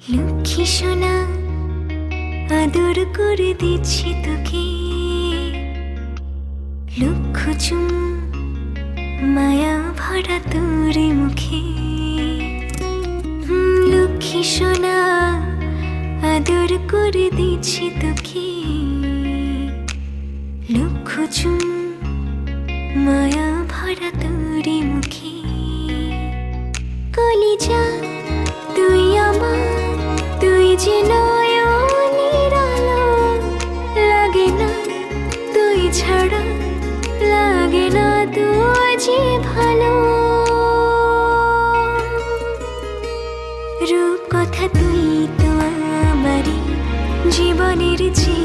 লক্ষ্মী সোনা আদর করে দিচ্ছি তোকে, লক্ষ চুমু মায়া ভরা তোর মুখে। লক্ষ্মী সোনা আদর করে দিচ্ছি তোকে, লক্ষ চুমু মায়া ভরা তোর মুখে। কলিজা তুই আমার, তুই যে নয়নের আলো, লাগে না তুই ছাড়া, লাগে না তুই যে ভালো। রূপ কথা তুই তো আমারই জীবনের যে